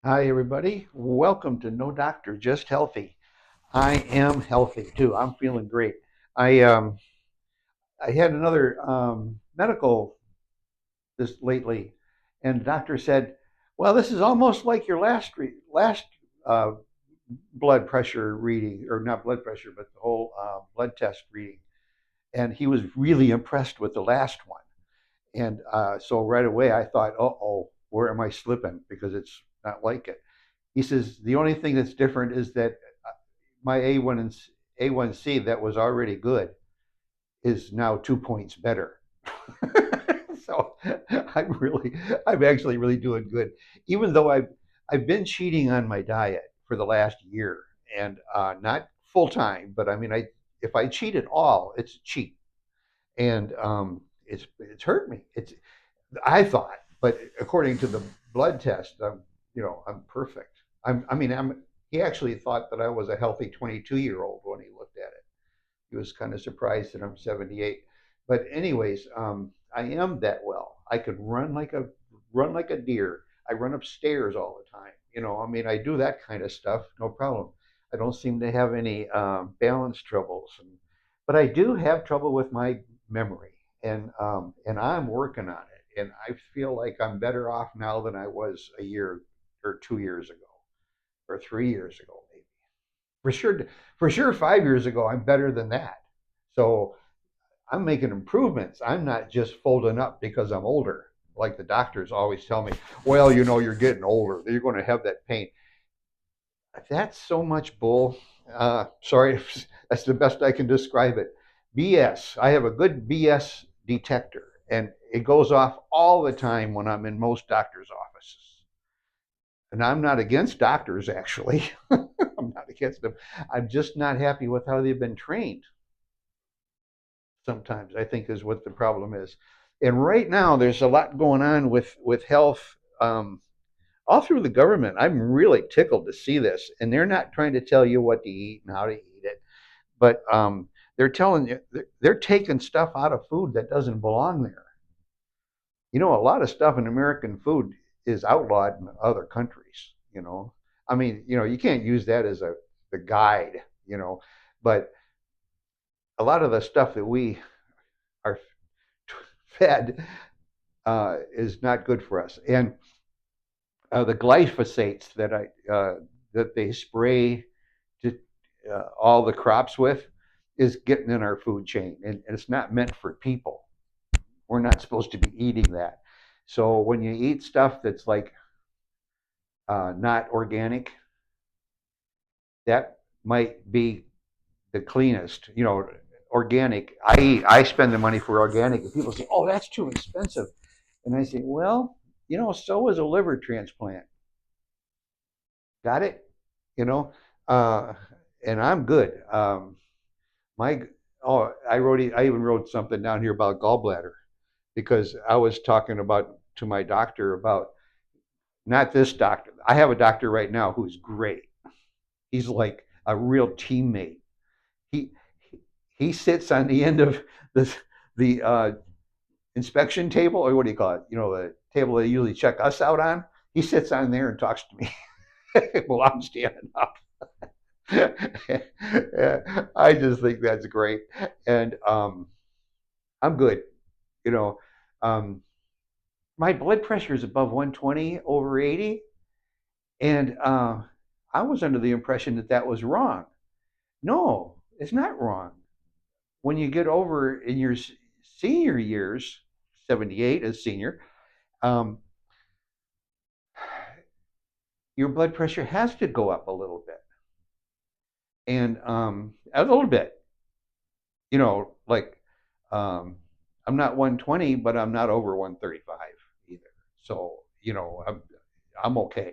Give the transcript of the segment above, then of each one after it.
Hi, everybody. Welcome to No Doctor, Just Healthy. I am healthy too. I'm feeling great. I um, I had another medical this lately, and the doctor said, "Well, this is almost like your last uh, blood pressure reading, or not blood pressure, but the whole blood test reading." And he was really impressed with the last one. And so right away, I thought, "Oh, where am I slipping?" Because it's not like it. He says the only thing that's different is that my A1C that was already good is now 2 points better. So I'm actually really doing good, even though I've been cheating on my diet for the last year, and not full time, but I mean, if I cheat at all, it's a cheat, and it's hurt me. I thought, but according to the blood test, I'm perfect. I mean, he actually thought that I was a healthy 22-year-old when he looked at it. He was kind of surprised that I'm 78. But anyways, I am that well. I could run like a deer. I run upstairs all the time. I mean, I do that kind of stuff, no problem. I don't seem to have any balance troubles, but I do have trouble with my memory, and I'm working on it. And I feel like I'm better off now than I was a year or 2 years ago, or 3 years ago, maybe. For sure, for sure, 5 years ago, I'm better than that. So I'm making improvements. I'm not just folding up because I'm older. Like the doctors always tell me, well, you're getting older. You're going to have that pain. That's so much bull. Sorry, that's the best I can describe it. BS. I have a good BS detector, and it goes off all the time when I'm in most doctors' offices. And I'm not against doctors, actually. I'm not against them. I'm just not happy with how they've been trained. Sometimes I think is what the problem is. And right now, there's a lot going on with health all through the government. I'm really tickled to see this, and they're not trying to tell you what to eat and how to eat it, but they're telling you they're taking stuff out of food that doesn't belong there. A lot of stuff in American food is outlawed in other countries. I mean, you can't use that as a the guide. But a lot of the stuff that we are fed is not good for us. And the glyphosates that they spray to all the crops with is getting in our food chain, and it's not meant for people. We're not supposed to be eating that. So when you eat stuff that's like not organic, that might be the cleanest. Organic. I spend the money for organic, and people say, "Oh, that's too expensive," and I say, "Well, so is a liver transplant. Got it? You know, uh, and I'm good. My I even wrote something down here about gallbladder because I was talking about to my doctor about not this doctor. I have a doctor right now who's great. He's like a real teammate. He he sits on the end of the inspection table, or what do you call it? The table they usually check us out on. He sits on there and talks to me while I'm standing up. I just think that's great, and I'm good. You know, um, my blood pressure is above 120 over 80, and I was under the impression that that was wrong. No, it's not wrong. When you get over in your senior years, 78 as senior, um, your blood pressure has to go up a little bit, and a little bit. Like um, I'm not 120, but I'm not over 135 either. So I'm okay.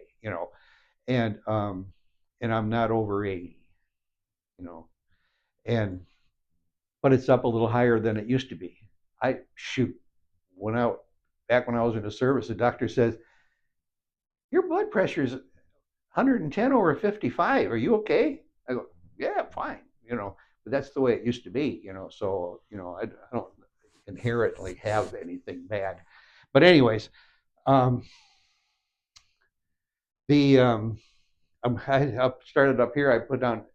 And and I'm not over 80. You know, and but it's up a little higher than it used to be. I shoot when I back when I was in the service, the doctor says your blood pressure is 110 over 55. Are you okay? I go, yeah, fine. But that's the way it used to be. So I don't inherently have anything bad. But anyways, um, The I started up here. I put down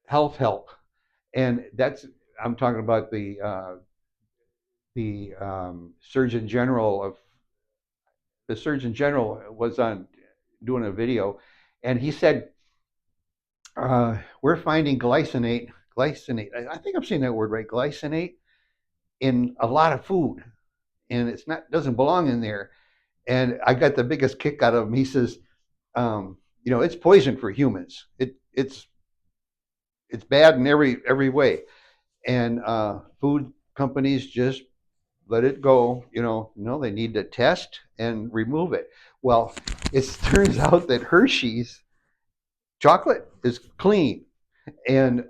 health help, and that's I'm talking about the Surgeon General of the Surgeon General was on doing a video, and he said we're finding glycinate. I think I'm saying that word right, glycinate, in a lot of food, and it's not doesn't belong in there. And I got the biggest kick out of him. He says, it's poison for humans. It's bad in every way, and food companies just let it go. No, they need to test and remove it. Well, it turns out that Hershey's chocolate is clean, and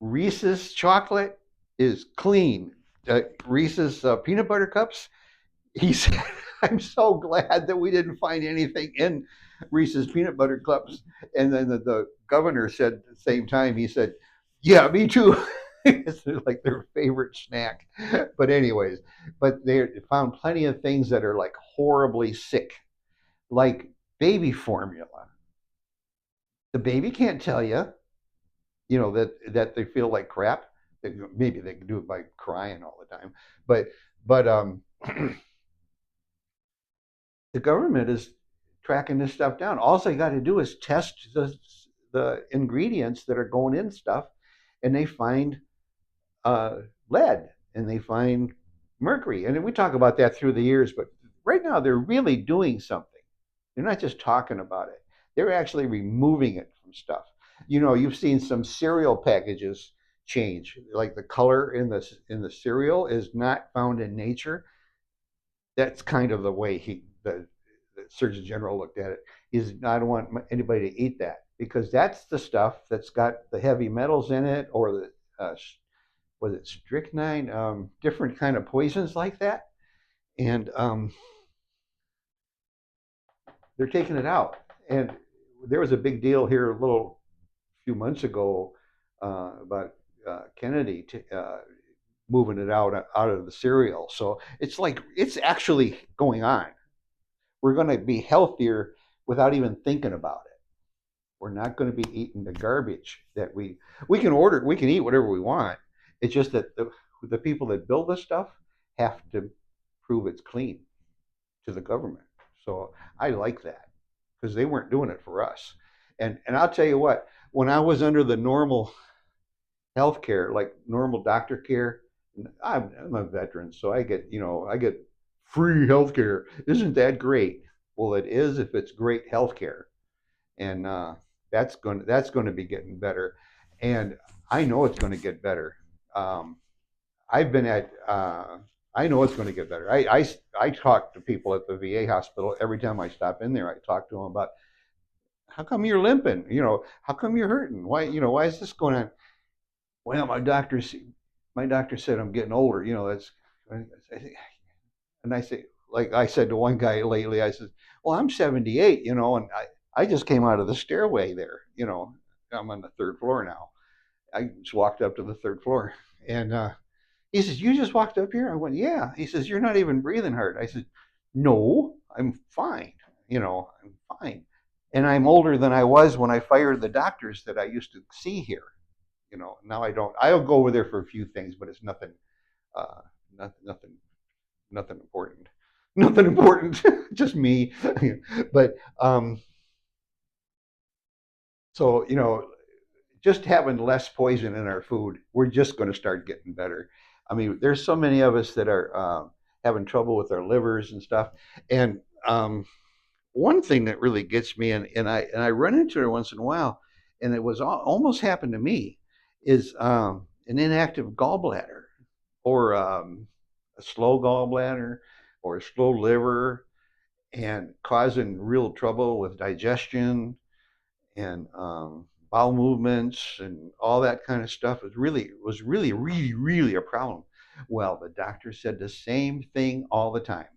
Reese's chocolate is clean. Reese's peanut butter cups. He said, "I'm so glad that we didn't find anything in Reese's peanut butter cups." And then the governor said at the same time, he said, "Yeah, me too." It's like their favorite snack. But anyways, but they found plenty of things that are like horribly sick, like baby formula. The baby can't tell you, that they feel like crap. Maybe they can do it by crying all the time, but the government is tracking this stuff down. All they got to do is test the ingredients that are going in stuff, and they find lead and they find mercury. And we talk about that through the years, but right now they're really doing something. They're not just talking about it; they're actually removing it from stuff. You've seen some cereal packages change, like the color in the cereal is not found in nature. That's kind of the way the Surgeon General looked at it. Is I don't want anybody to eat that because that's the stuff that's got the heavy metals in it, or the was it strychnine, different kind of poisons like that, and they're taking it out. And there was a big deal here a little few months ago about Kennedy moving it out of the cereal. So it's like it's actually going on. We're going to be healthier without even thinking about it. We're not going to be eating the garbage that we can order. We can eat whatever we want. It's just that the people that build this stuff have to prove it's clean to the government. So I like that because they weren't doing it for us. And I'll tell you what, when I was under the normal health care, like normal doctor care, I'm a veteran, so I get free health care. Isn't that great? Well, it is if it's great health care, and that's going to be getting better, and I know it's going to get better. Um, I've been at. I know it's going to get better. I talk to people at the VA hospital every time I stop in there. I talk to them about how come you're limping. How come you're hurting? Why is this going on? Well, my doctor said I'm getting older. That's and I say, like I said to one guy lately, I said, well, I'm 78, and I just came out of the stairway there. I'm on the third floor now. I just walked up to the third floor, and he says, "You just walked up here?" I went, "Yeah." He says, "You're not even breathing hard." I said, "No, I'm fine. I'm fine." And I'm older than I was when I fired the doctors that I used to see here. Now I don't. I'll go over there for a few things, but it's nothing, uh, nothing, nothing important. Nothing important. Just me. But so just having less poison in our food, we're just going to start getting better. I mean, there's so many of us that are having trouble with our livers and stuff. And one thing that really gets me, and I run into it once in a while, and it was almost happened to me, is an inactive gallbladder, or a slow gallbladder, or a slow liver, and causing real trouble with digestion and bowel movements and all that kind of stuff. It was really really really a problem. Well, the doctor said the same thing all the time.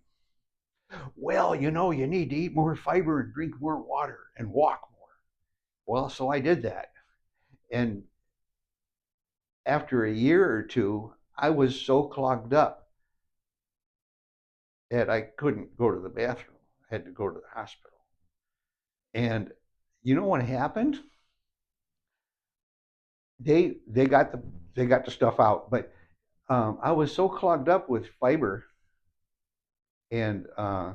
Well, you need to eat more fiber and drink more water and walk more. Well, so I did that, and after a year or two, I was so clogged up that I couldn't go to the bathroom. had to go to the hospital. And you know what happened? They got the stuff out, but I was so clogged up with fiber and I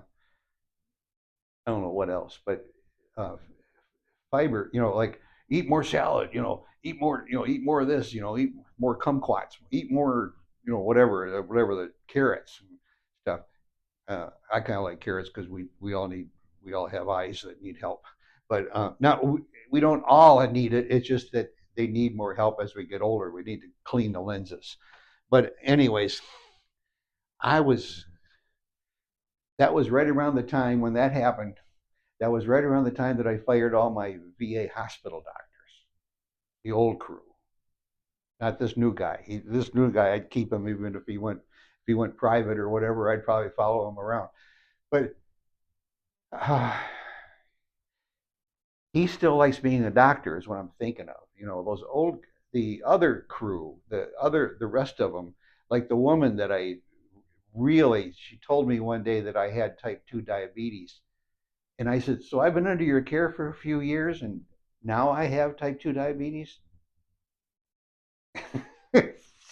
don't know what else, but uh, fiber. Like eat more salad. Eat more. Eat more of this. Eat more kumquats. Eat more. Whatever the carrots and stuff. I kind of like carrots because we all have eyes that need help, but not we don't all need it. It's just that they need more help as we get older. We need to clean the lenses. But anyways, I was that was right around the time when that happened. That was right around the time that I fired all my VA hospital doctors, the old crew, not this new guy. This new guy, I'd keep him even if he went private or whatever. I'd probably follow him around. But uh, he still likes being a doctor, is what I'm thinking of. The other crew, the rest of them, like the woman that she told me one day that I had type 2 diabetes. And I said, so I've been under your care for a few years and now I have type 2 diabetes?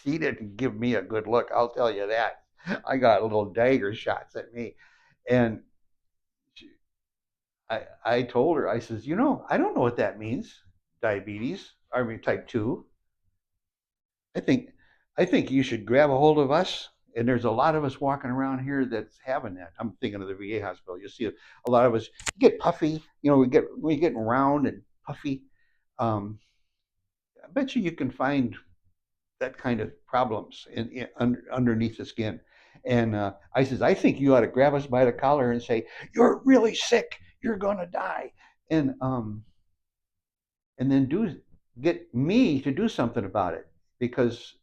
She didn't give me a good look, I'll tell you that. I got little dagger shots at me. And she, I told her, I says, I don't know what that means, diabetes. I mean, type 2. I think I think you should grab a hold of us. And there's a lot of us walking around here that's having that. I'm thinking of the VA hospital. You see a lot of us get puffy. We get round and puffy. Um, I bet you can find that kind of problems underneath the skin. And I says, I think you ought to grab us by the collar and say, "You're really sick. You're gonna die," and and then get me to do something about it because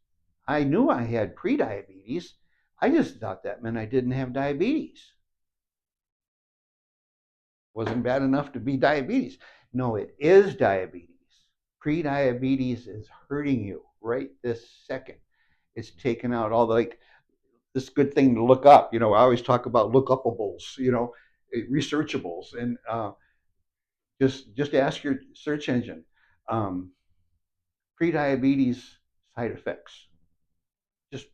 I knew I had pre-diabetes. I just thought that meant I didn't have diabetes. Wasn't bad enough to be diabetes. No, it is diabetes. Pre-diabetes is hurting you right this second. It's taken out all the, like, this good thing to look up. I always talk about lookupables. Researchables, and just ask your search engine. Um, Pre-diabetes side effects. Just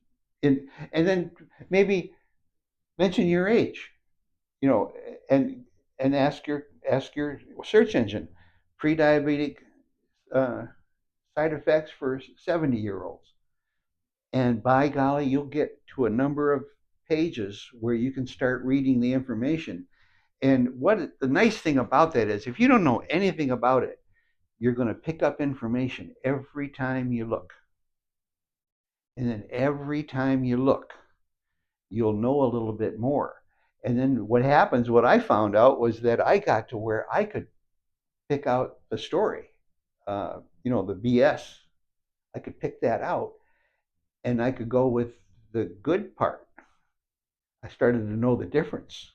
and then maybe mention your age, you know, and ask your search engine pre-diabetic uh, side effects for 70-year-olds, and by golly, you'll get to a number of pages where you can start reading the information. And what the nice thing about that is, if you don't know anything about it, you're going to pick up information every time you look. And then every time you look, you'll know a little bit more. And then what I found out was that I got to where I could pick out the story, the BS. I could pick that out and I could go with the good part. I started to know the difference.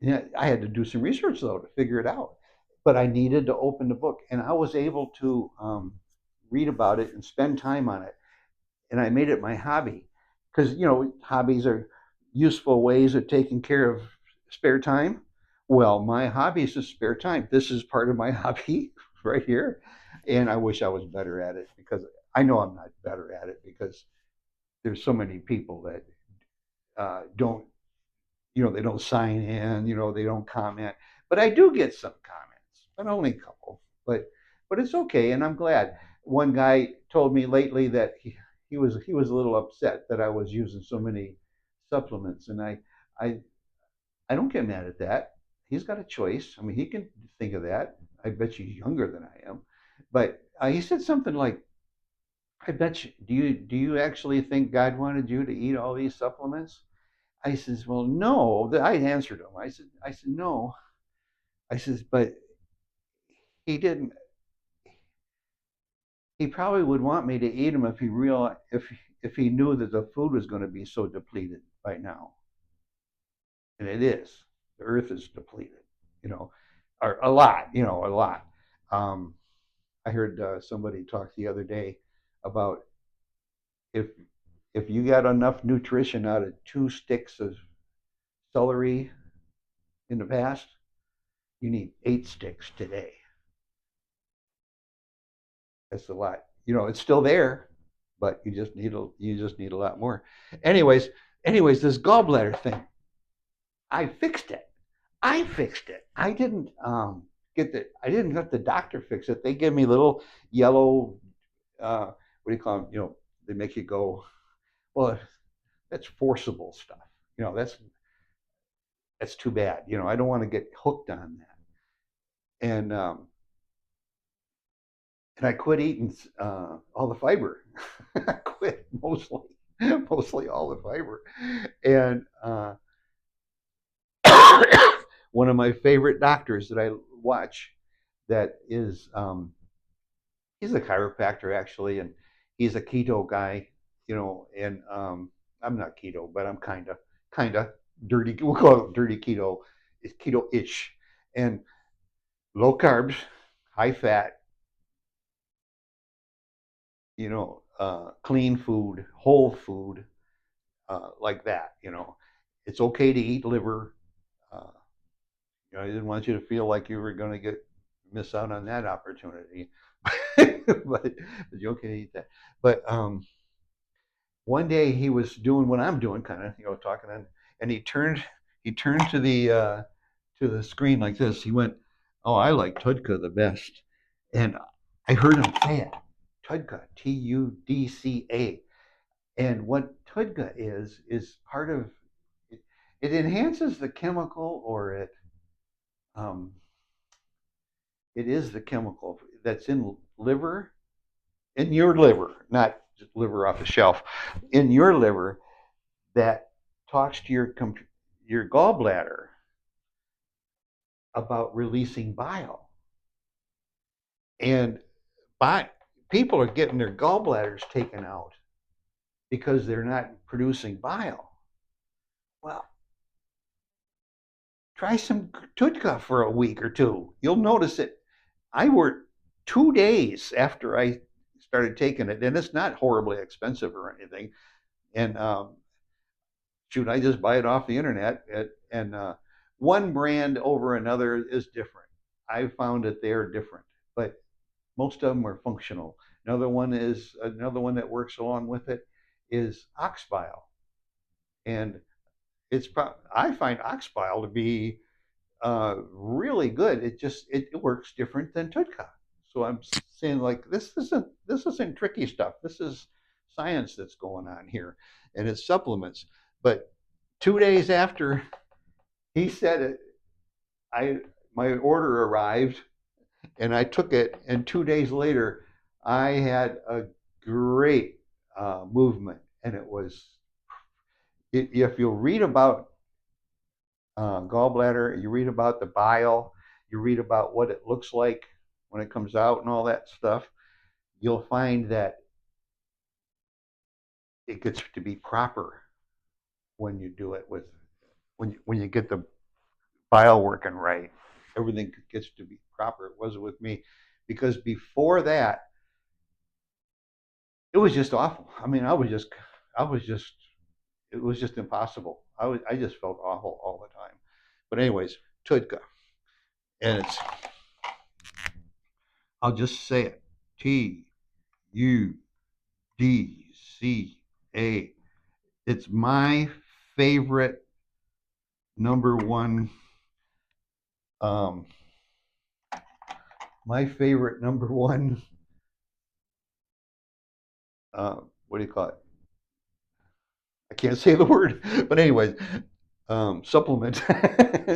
Yeah, I had to do some research though to figure it out, but I needed to open the book, and I was able to read about it and spend time on it, and I made it my hobby because hobbies are useful ways of taking care of spare time. Well, my hobby is spare time. This is part of my hobby right here, and I wish I was better at it because I know I'm not better at it because there's so many people that don't they don't sign in, they don't comment. But I do get some comments, but only a couple. But it's okay, and I'm glad. One guy told me lately that he was a little upset that I was using so many supplements, and I I don't get mad at that. He's got a choice. I mean, he can think of that. I bet you he's younger than I am, but he said something like, "I bet you. Do you actually think God wanted you to eat all these supplements?" I says, well, no. I answered him. I said, no. I says, but he didn't. He probably would want me to eat them if he knew that the food was going to be so depleted right now, and it is. The earth is depleted, you know, or a lot, a lot. Um, I heard somebody talk the other day about if if you got enough nutrition out of 2 sticks of celery, in the past, you need 8 sticks today. That's a lot. It's still there, but you just need a lot more. Anyways, this gallbladder thing, I fixed it. I fixed it. I didn't let the doctor fix it. They give me little yellow, what do you call them? They make you go. Well, that's forcible stuff. That's too bad. I don't want to get hooked on that. And I quit eating all the fiber. I quit mostly all the fiber. And one of my favorite doctors that I watch, that is, he's a chiropractor actually, and he's a keto guy, and I'm not keto, but I'm kind of dirty. We'll call it dirty keto. It's keto-ish, and low carbs, high fat, clean food, whole food, like that. It's okay to eat liver. Uh, I didn't want you to feel like you were going to miss out on that opportunity, but you okay to eat that. But one day he was doing what I'm doing, kind of, talking, and he turned to the screen like this. He went, "Oh, I like Tudka the best," and I heard him say it, Tudka, Tudca. And what Tudga is part of it, it enhances the chemical, or um, it is the chemical that's in your liver, not just liver off the shelf, in your liver, that talks to your gallbladder about releasing bile. And bi- people are getting their gallbladders taken out because they're not producing bile. Well, try some Tutka for a week or two. You'll notice it. I worked 2 days after I started taking it, and it's not horribly expensive or anything. And shoot, I just buy it off the internet, and one brand over another is different. I found that they are different, but most of them are functional. Another one that works along with it is ox bile, and I find ox bile to be really good. It works different than Tutka. So I'm saying, like, this isn't tricky stuff. This is science that's going on here, and it's supplements. But 2 days after he said it, I my order arrived, and I took it, and 2 days later, I had a great movement, and if you read about gallbladder, you read about the bile, you read about what it looks like when it comes out and all that stuff, you'll find that it gets to be proper when you do it when you get the bile working right. Everything gets to be proper. It was with me, because before that, it was just awful. I mean, I was just, it was just impossible. I just felt awful all the time. But anyways, Tudka, and I'll just say it, Tudca. It's favorite number one, um, my favorite number one, what do you call it? I can't say the word, but anyways, supplement,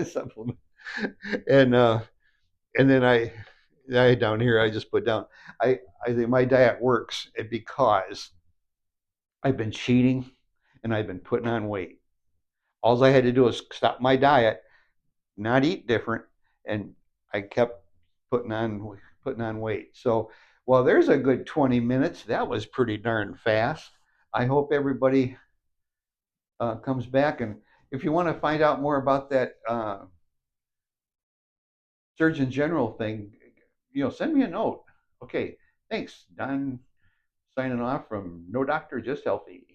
supplement, and and then I down here I just put down, I think my diet works because I've been cheating and I've been putting on weight. All I had to do was stop my diet, not eat different, and I kept putting on weight. So, well, there's a good 20 minutes. That was pretty darn fast. I hope everybody comes back, and if you want to find out more about that Surgeon General thing, send me a note. Okay, thanks. Don signing off from No Doctor, Just Healthy.